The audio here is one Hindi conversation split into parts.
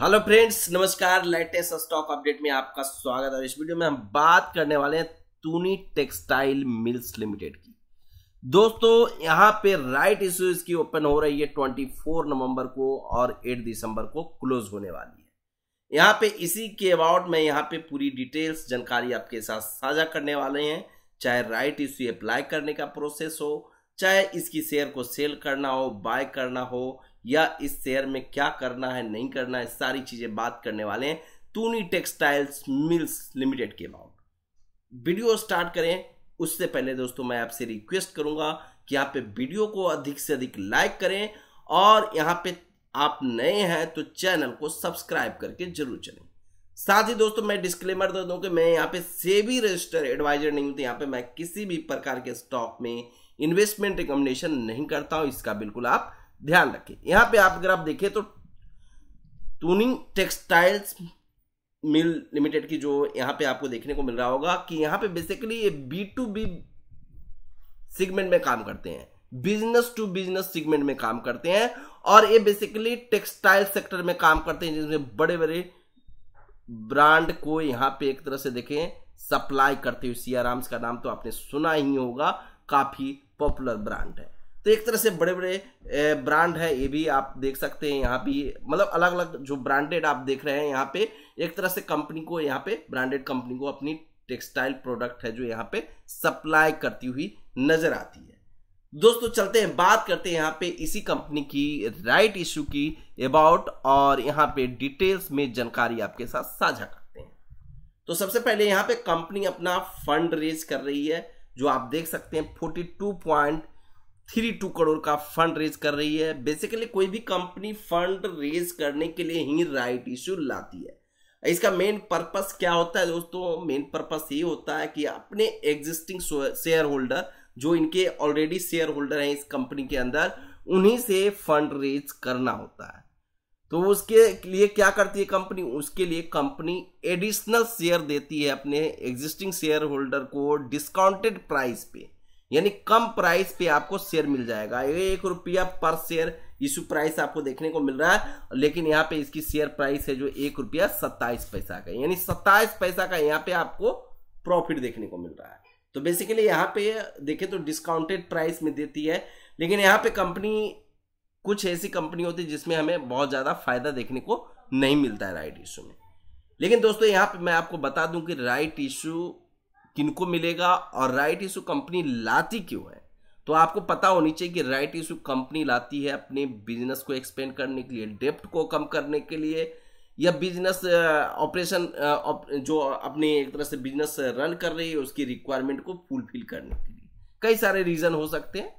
हेलो फ्रेंड्स, नमस्कार। लेटेस्ट स्टॉक अपडेट में आपका स्वागत है। इस वीडियो में हम बात करने वाले हैं तूनी टेक्सटाइल मिल्स लिमिटेड की। दोस्तों, यहां पे राइट इश्यू इसकी ओपन हो रही है 24 नवंबर को और 8 दिसंबर को क्लोज होने वाली है। यहां पे इसी के अबाउट में यहां पे पूरी डिटेल्स जानकारी आपके साथ साझा करने वाले हैं। चाहे राइट इश्यू अप्लाई करने का प्रोसेस हो, चाहे इसकी शेयर को सेल करना हो, बाय करना हो, या इस शेयर में क्या करना है नहीं करना है, सारी चीजें बात करने वाले हैं तूनी टेक्सटाइल्स मिल्स लिमिटेड के अबाउट। वीडियो स्टार्ट करें उससे पहले दोस्तों मैं आपसे रिक्वेस्ट करूंगा कि यहाँ पे वीडियो को अधिक से अधिक लाइक करें और यहाँ पे आप नए हैं तो चैनल को सब्सक्राइब करके जरूर चलें। साथ ही दोस्तों मैं डिस्क्लेमर दे दूं कि मैं यहाँ पे सेबी रजिस्टर्ड एडवाइजर नहीं हूं, तो यहाँ पे मैं किसी भी प्रकार के स्टॉक में इन्वेस्टमेंट रिकमेंडेशन नहीं करता हूं, इसका बिल्कुल आप ध्यान रखें। यहां पे आप अगर आप देखें तो तूनी टेक्सटाइल्स मिल लिमिटेड की जो यहां पे आपको देखने को मिल रहा होगा कि यहां पे बेसिकली ये B2B सेगमेंट में काम करते हैं, बिजनेस टू बिजनेस सेगमेंट में काम करते हैं और ये बेसिकली टेक्सटाइल सेक्टर में काम करते हैं, जिसमें बड़े बड़े ब्रांड को यहां पे एक तरह से देखें सप्लाई करते हुए। सियाराम्स का नाम तो आपने सुना ही होगा, काफी पॉपुलर ब्रांड है। तो एक तरह से बड़े बड़े ब्रांड है, ये भी आप देख सकते हैं। यहाँ भी मतलब अलग अलग जो ब्रांडेड आप देख रहे हैं, यहाँ पे एक तरह से कंपनी को, यहाँ पे ब्रांडेड कंपनी को अपनी टेक्सटाइल प्रोडक्ट है जो यहाँ पे सप्लाई करती हुई नजर आती है। दोस्तों चलते हैं, बात करते हैं यहाँ पे इसी कंपनी की राइट इश्यू की अबाउट, और यहाँ पे डिटेल्स में जानकारी आपके साथ साझा करते हैं। तो सबसे पहले यहाँ पे कंपनी अपना फंड रेज कर रही है, जो आप देख सकते हैं 42.32 करोड़ का फंड रेज कर रही है। बेसिकली कोई भी कंपनी फंड रेज करने के लिए ही राइट इश्यू लाती है। इसका मेन पर्पस क्या होता है दोस्तों? मेन पर्पस ये होता है कि अपने एग्जिस्टिंग शेयर होल्डर, जो इनके ऑलरेडी शेयर होल्डर हैं इस कंपनी के अंदर, उन्हीं से फंड रेज करना होता है। तो उसके लिए क्या करती है कंपनी? उसके लिए कंपनी एडिशनल शेयर देती है अपने एग्जिस्टिंग शेयर होल्डर को डिस्काउंटेड प्राइस पे, यानी कम प्राइस पे आपको शेयर मिल जाएगा। 1 रुपया पर शेयर इशू प्राइस आपको देखने को मिल रहा है, लेकिन यहाँ पे इसकी शेयर प्राइस है जो 1 रुपया 27 पैसा का, यानी 27 पैसा का यहाँ पे आपको प्रॉफिट देखने को मिल रहा है। तो बेसिकली यहाँ पे देखें तो डिस्काउंटेड प्राइस में देती है, लेकिन यहाँ पे कंपनी कुछ ऐसी कंपनी होती है जिसमें हमें बहुत ज्यादा फायदा देखने को नहीं मिलता है राइट इशू में। लेकिन दोस्तों यहाँ पे मैं आपको बता दूं कि राइट इशू किनको मिलेगा और राइट इशू कंपनी लाती क्यों है। तो आपको पता होनी चाहिए कि राइट इशू कंपनी लाती है अपने बिजनेस को एक्सपेंड करने के लिए, डेप्ट को कम करने के लिए, या बिजनेस ऑपरेशन जो अपनी एक तरह से बिजनेस रन कर रही है उसकी रिक्वायरमेंट को फुलफिल करने के लिए। कई सारे रीजन हो सकते हैं,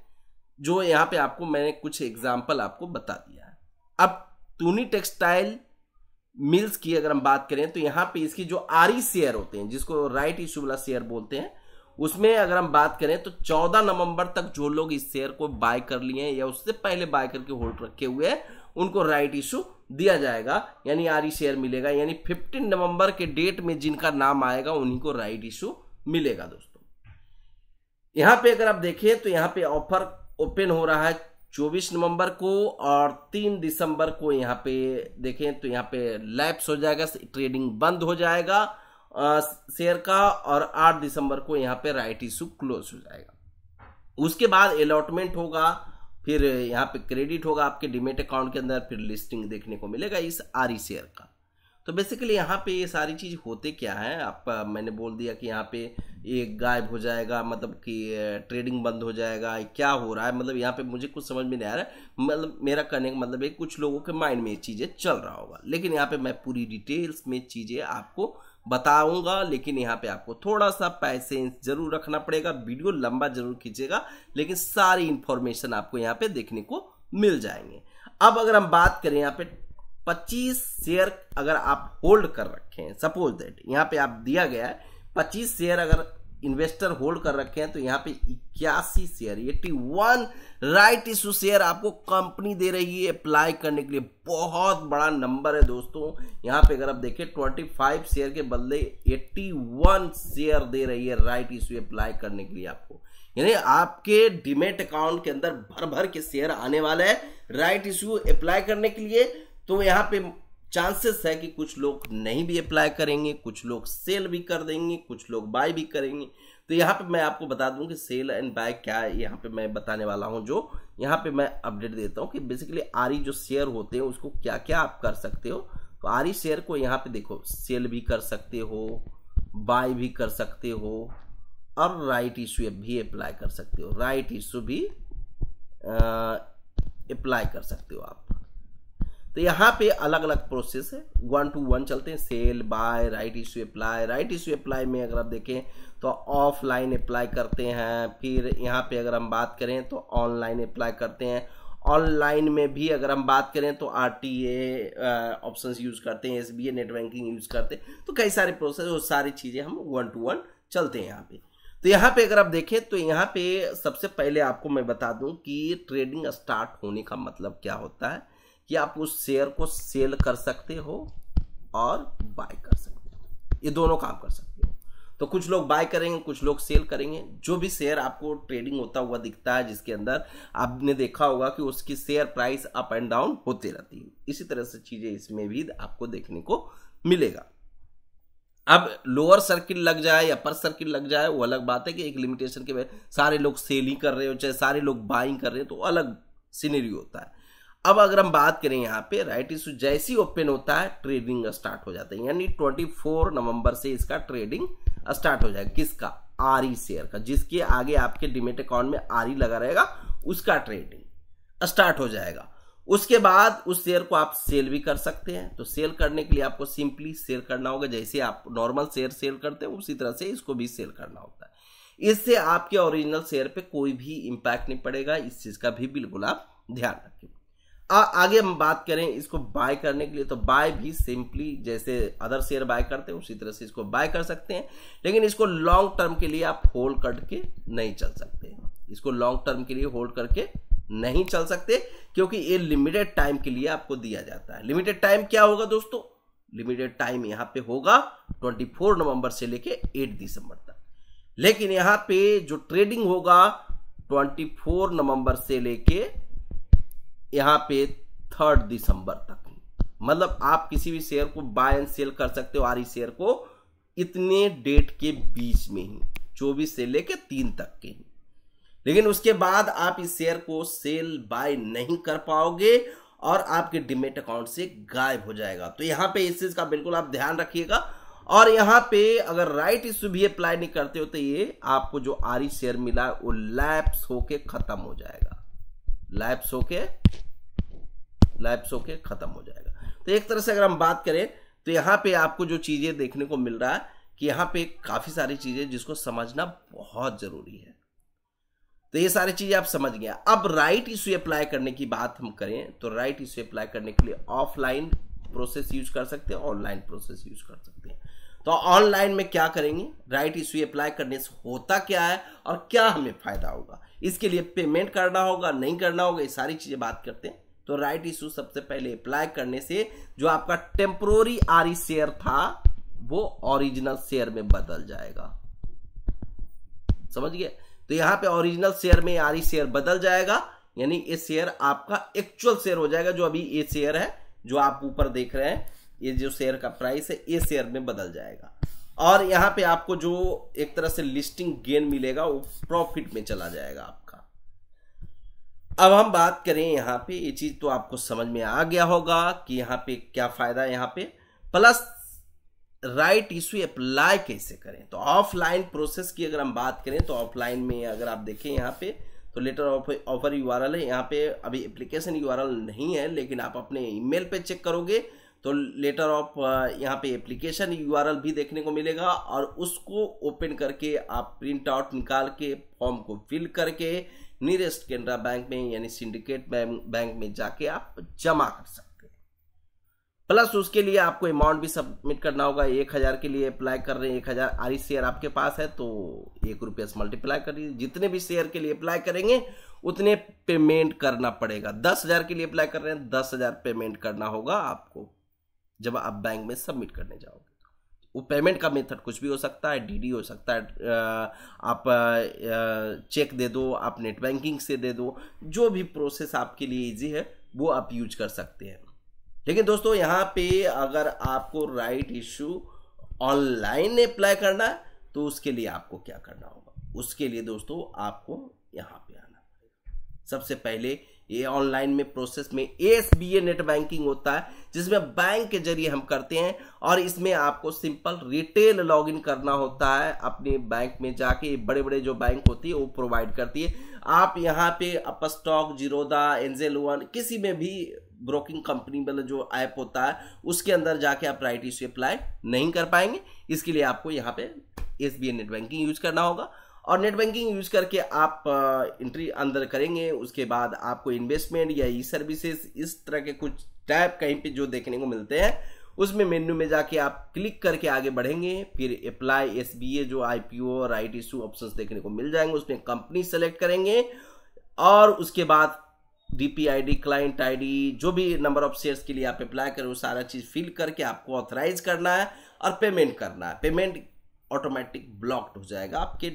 जो यहाँ पे आपको मैंने कुछ एग्जाम्पल आपको बता दिया है। अब तूनी टेक्सटाइल मिल्स की अगर हम बात करें तो यहाँ पे इसकी जो आरई शेयर होते हैं, जिसको राइट इश्यू वाला शेयर बोलते हैं, उसमें अगर हम बात करें तो 14 नवंबर तक जो लोग इस शेयर को बाय कर लिए हैं या उससे पहले बाय करके होल्ड रखे हुए हैं, उनको राइट इश्यू दिया जाएगा, यानी आरई शेयर मिलेगा। यानी 15 नवंबर के डेट में जिनका नाम आएगा उन्हीं को राइट इश्यू मिलेगा। दोस्तों यहाँ पे अगर आप देखें तो यहाँ पे ऑफर ओपन हो रहा है 24 नवंबर को और 3 दिसंबर को यहाँ पे देखें तो यहाँ पे लैप्स हो जाएगा, ट्रेडिंग बंद हो जाएगा शेयर का, और 8 दिसंबर को यहाँ पे राइट इशू क्लोज हो जाएगा। उसके बाद अलॉटमेंट होगा, फिर यहाँ पे क्रेडिट होगा आपके डीमेट अकाउंट के अंदर, फिर लिस्टिंग देखने को मिलेगा इस आरई शेयर का। तो बेसिकली यहाँ पे ये सारी चीज होते क्या है, आप मैंने बोल दिया कि यहाँ पे एक गायब हो जाएगा, मतलब कि ट्रेडिंग बंद हो जाएगा, क्या हो रहा है, मतलब यहाँ पे मुझे कुछ समझ में नहीं आ रहा है। मतलब मेरा कहने का मतलब है कुछ लोगों के माइंड में ये चीजें चल रहा होगा, लेकिन यहाँ पे मैं पूरी डिटेल्स में चीजें आपको बताऊंगा। लेकिन यहाँ पे आपको थोड़ा सा पैसेंस जरूर रखना पड़ेगा, वीडियो लंबा जरूर खींचेगा, लेकिन सारी इंफॉर्मेशन आपको यहाँ पे देखने को मिल जाएंगे। अब अगर हम बात करें यहाँ पे 25 शेयर अगर आप होल्ड कर रखे हैं, सपोज दैट यहाँ पे आप दिया गया है 25 शेयर अगर इन्वेस्टर होल्ड कर रखे हैं, तो यहाँ पे 81 शेयर 81 राइट इशू शेयर आपको कंपनी दे रही है अप्लाई करने के लिए। बहुत बड़ा नंबर है दोस्तों। यहाँ पे अगर आप देखें 25 शेयर के बदले 81 शेयर दे रही है राइट इशू अप्लाई करने के लिए आपको, यानी आपके डीमेट अकाउंट के अंदर भर भर के शेयर आने वाले हैं राइट इशू अप्लाई करने के लिए। तो यहाँ पे चांसेस है कि कुछ लोग नहीं भी अप्लाई करेंगे, कुछ लोग सेल भी कर देंगे, कुछ लोग बाय भी करेंगे। तो यहाँ पे मैं आपको बता दूं कि सेल एंड बाय क्या है, यहाँ पे मैं बताने वाला हूँ। जो यहाँ पे मैं अपडेट देता हूँ कि बेसिकली आरई जो शेयर होते हैं उसको क्या क्या आप कर सकते हो। तो आरई शेयर को यहाँ पे देखो, सेल भी कर सकते हो, बाय भी कर सकते हो, और राइट इश्यू भी अप्लाई कर सकते हो। राइट इश्यू भी अप्लाई कर सकते हो आप। तो यहाँ पे अलग अलग प्रोसेस है, 1 to 1 चलते हैं। Sell, buy, right issue apply. Right issue apply में अगर आप देखें तो ऑफलाइन अप्लाई करते हैं। फिर यहाँ पे अगर हम बात करें तो ऑनलाइन अप्लाई करते हैं। ऑनलाइन में भी अगर हम बात करें तो आरटीए ऑप्शंस यूज करते हैं, एसबीए नेट बैंकिंग यूज करते हैं। तो कई सारे प्रोसेस, वो सारी चीजें हम 1 to 1 चलते हैं यहाँ पे। तो यहाँ पे अगर आप देखें तो यहाँ पे सबसे पहले आपको मैं बता दूं कि ट्रेडिंग स्टार्ट होने का मतलब क्या होता है कि आप उस शेयर को सेल कर सकते हो और बाय कर सकते हो, ये दोनों काम कर सकते हो। तो कुछ लोग बाय करेंगे, कुछ लोग सेल करेंगे। जो भी शेयर आपको ट्रेडिंग होता हुआ दिखता है, जिसके अंदर आपने देखा होगा कि उसकी share price up and down होती रहती है, इसी तरह से चीजें इसमें भी आपको देखने को मिलेगा। अब लोअर सर्किल लग जाए या अपर सर्किल लग जाए वो अलग बात है कि एक लिमिटेशन के सारे लोग सेल ही कर रहे हो, चाहे सारे लोग बाइंग कर रहे हो, तो अलग सिनेरियो होता है। अब अगर हम बात करें यहाँ पे राइट इश्यू जैसी ओपन होता है ट्रेडिंग स्टार्ट हो जाता है, यानी 24 नवंबर से इसका ट्रेडिंग स्टार्ट हो जाएगा। किसका? आरई शेयर का, जिसके आगे आपके डीमैट अकाउंट में आरई लगा रहेगा, उसका ट्रेडिंग स्टार्ट हो जाएगा। उसके बाद उस शेयर को आप सेल भी कर सकते हैं। तो सेल करने के लिए आपको सिंपली सेल करना होगा, जैसे आप नॉर्मल शेयर सेल करते हैं उसी तरह से इसको भी सेल करना होता है। इससे आपके ओरिजिनल शेयर पे कोई भी इंपैक्ट नहीं पड़ेगा, इस चीज का भी बिल्कुल आप ध्यान रखें। आगे हम बात करें इसको बाय करने के लिए, तो बाय भी सिंपली जैसे अदर शेयर बाय करते हैं उसी तरह से इसको बाय कर सकते हैं। लेकिन इसको लॉन्ग टर्म के लिए आप होल्ड करके नहीं चल सकते, इसको लॉन्ग टर्म के लिए होल्ड करके नहीं चल सकते, क्योंकि ये लिमिटेड टाइम के लिए आपको दिया जाता है। लिमिटेड टाइम क्या होगा दोस्तों? लिमिटेड टाइम यहां पे होगा 24 नवंबर से लेके 8 दिसंबर तक। लेकिन यहां पे जो ट्रेडिंग होगा 24 नवंबर से लेके यहां पे 3 दिसंबर तक। मतलब आप किसी भी शेयर को बाय एंड सेल कर सकते हो, आरई शेयर को इतने डेट के बीच में ही, 24 से लेके 3 तक के ही। लेकिन उसके बाद आप इस शेयर को सेल बाय नहीं कर पाओगे और आपके डीमैट अकाउंट से गायब हो जाएगा। तो यहां पे इस चीज का बिल्कुल आप ध्यान रखिएगा। और यहां पे अगर राइट इश्यू भी अप्लाई नहीं करते हो तो ये आपको जो आरई शेयर मिला है वो लैप्स होके खत्म हो जाएगा, लैप्स होके खत्म हो जाएगा। तो एक तरह से अगर हम बात करें तो यहां पे आपको जो चीजें देखने को मिल रहा है कि यहां पे काफी सारी चीजें जिसको समझना बहुत जरूरी है। तो ये सारी चीजें आप समझ गए। अब राइट इश्यू अप्लाई करने की बात हम करें तो राइट इश्यू अप्लाई करने के लिए ऑफलाइन प्रोसेस यूज कर सकते हैं, ऑनलाइन प्रोसेस यूज कर सकते हैं। तो ऑनलाइन में क्या करेंगे, राइट इश्यू अप्लाई करने से होता क्या है और क्या हमें फायदा होगा, इसके लिए पेमेंट करना होगा नहीं करना होगा, ये सारी चीजें बात करते हैं। तो राइट इश्यू सबसे पहले अप्लाई करने से जो आपका टेम्पोररी आरई शेयर था वो ओरिजिनल शेयर में बदल जाएगा, समझ गए? तो यहां पे ओरिजिनल शेयर में आरई शेयर बदल जाएगा, यानी ये शेयर आपका एक्चुअल शेयर हो जाएगा। जो अभी ये शेयर है जो आप ऊपर देख रहे हैं, ये जो शेयर का प्राइस है ये शेयर में बदल जाएगा। और यहां पे आपको जो एक तरह से लिस्टिंग गेन मिलेगा वो प्रॉफिट में चला जाएगा आपका। अब हम बात करें यहां पे, ये चीज तो आपको समझ में आ गया होगा कि यहां पे क्या फायदा है। यहां पे प्लस राइट इश्यू अप्लाई कैसे करें, तो ऑफलाइन प्रोसेस की अगर हम बात करें तो ऑफलाइन में अगर आप देखें यहाँ पे तो लेटर ऑफर यूआरएल है। यहाँ पे अभी एप्लीकेशन यूआरएल नहीं है, लेकिन आप अपने ईमेल पे चेक करोगे तो लेटर ऑफ यहाँ पे एप्लीकेशन यूआरएल भी देखने को मिलेगा। और उसको ओपन करके आप प्रिंट आउट निकाल के फॉर्म को फिल करके नियरेस्ट केनरा बैंक में यानी सिंडिकेट बैंक में जाके आप जमा कर सकते हैं। प्लस उसके लिए आपको अमाउंट भी सबमिट करना होगा। 1000 के लिए अप्लाई कर रहे हैं, 1000 आरई शेयर आपके पास है तो ₹1 से मल्टीप्लाई कर दीजिए। जितने भी शेयर के लिए अप्लाई करेंगे उतने पेमेंट करना पड़ेगा। 10,000 के लिए अप्लाई कर रहे हैं 10,000 पेमेंट करना होगा आपको जब आप बैंक में सबमिट करने जाओगे। वो पेमेंट का मेथड कुछ भी हो सकता है, डीडी हो सकता है, आप चेक दे दो, आप नेट बैंकिंग से दे दो, जो भी प्रोसेस आपके लिए इजी है वो आप यूज कर सकते हैं। लेकिन दोस्तों यहाँ पे अगर आपको राइट इशू ऑनलाइन अप्लाई करना है तो उसके लिए आपको क्या करना होगा, उसके लिए दोस्तों आपको यहाँ पे आना पड़ेगा। सबसे पहले ये ऑनलाइन में प्रोसेस में एसबीए नेट बैंकिंग होता है, जिसमें बैंक के जरिए हम करते हैं, और इसमें आपको सिंपल रिटेल लॉगिन करना होता है अपने बैंक में जाके। बड़े बड़े जो बैंक होती है वो प्रोवाइड करती है। आप यहाँ पे अपस्टॉक, जीरोधा, एंजल वन, किसी में भी ब्रोकिंग कंपनी वाला जो ऐप होता है उसके अंदर जाके आप राइट इशू अप्लाई नहीं कर पाएंगे। इसके लिए आपको यहाँ पे एसबीए नेट बैंकिंग यूज करना होगा, और नेट बैंकिंग यूज करके आप एंट्री अंदर करेंगे। उसके बाद आपको इन्वेस्टमेंट या ई सर्विसेज इस तरह के कुछ टैब कहीं पे जो देखने को मिलते हैं, उसमें मेन्यू में जाके आप क्लिक करके आगे बढ़ेंगे। फिर अप्लाई एसबीए जो आईपीओ राइट इशू ऑप्शंस देखने को मिल जाएंगे, उसमें कंपनी सेलेक्ट करेंगे, और उसके बाद डीपीआईडी, क्लाइंट आईडी, जो भी नंबर ऑफ शेयर्स के लिए आप अप्लाई करें वो सारा चीज फिल करके आपको ऑथराइज करना है और पेमेंट करना है। पेमेंट ऑटोमेटिक ब्लॉक्ड हो जाएगा आपके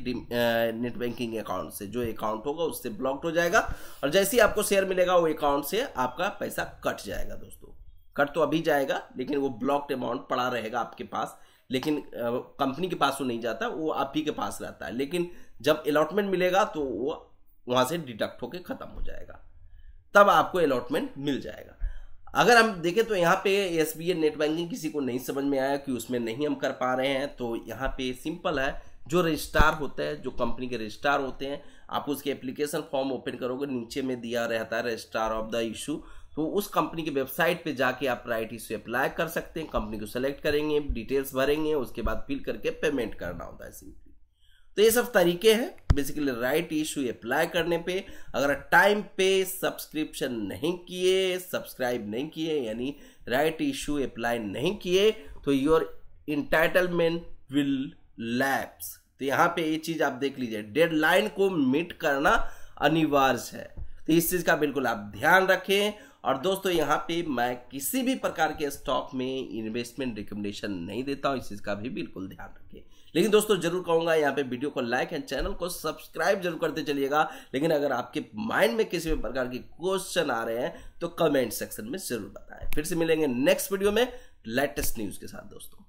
नेट बैंकिंग अकाउंट से, जो अकाउंट होगा उससे ब्लॉक्ड हो जाएगा, और जैसे ही आपको शेयर मिलेगा वो अकाउंट से आपका पैसा कट जाएगा। दोस्तों कट तो अभी जाएगा, लेकिन वो ब्लॉक्ड अमाउंट पड़ा रहेगा आपके पास, लेकिन कंपनी के पास वो नहीं जाता, वो आप ही के पास रहता है। लेकिन जब अलॉटमेंट मिलेगा तो वो वहां से डिडक्ट होकर खत्म हो जाएगा, तब आपको अलॉटमेंट मिल जाएगा। अगर हम देखें तो यहाँ पे एसबीए नेट बैंकिंग किसी को नहीं समझ में आया कि उसमें नहीं हम कर पा रहे हैं, तो यहाँ पे सिंपल है, जो रजिस्ट्रार होता है, जो कंपनी के रजिस्ट्रार होते हैं, आप उसके एप्लीकेशन फॉर्म ओपन करोगे, नीचे में दिया रहता है रजिस्ट्रार ऑफ द इशू, तो उस कंपनी के वेबसाइट पे जाके आप राइट इशू अप्लाई कर सकते हैं। कंपनी को सेलेक्ट करेंगे, डिटेल्स भरेंगे, उसके बाद फिल करके पेमेंट करना होता है सिंपली। तो ये सब तरीके हैं बेसिकली राइट इशू अप्लाई करने पे। अगर टाइम पे सब्सक्रिप्शन नहीं किए, सब्सक्राइब नहीं किए, यानी राइट इशू अप्लाई नहीं किए, तो योर इंटाइटलमेंट विल लैप्स। तो यहाँ पे ये चीज आप देख लीजिए, डेडलाइन को मीट करना अनिवार्य है, तो इस चीज का बिल्कुल आप ध्यान रखें। और दोस्तों यहाँ पे मैं किसी भी प्रकार के स्टॉक में इन्वेस्टमेंट रिकमेंडेशन नहीं देता हूँ, इस चीज का भी बिल्कुल ध्यान रखें। लेकिन दोस्तों जरूर कहूंगा यहाँ पे वीडियो को लाइक एंड चैनल को सब्सक्राइब जरूर करते चलिएगा। लेकिन अगर आपके माइंड में किसी भी प्रकार की क्वेश्चन आ रहे हैं तो कमेंट सेक्शन में जरूर बताएं। फिर से मिलेंगे नेक्स्ट वीडियो में लेटेस्ट न्यूज के साथ दोस्तों।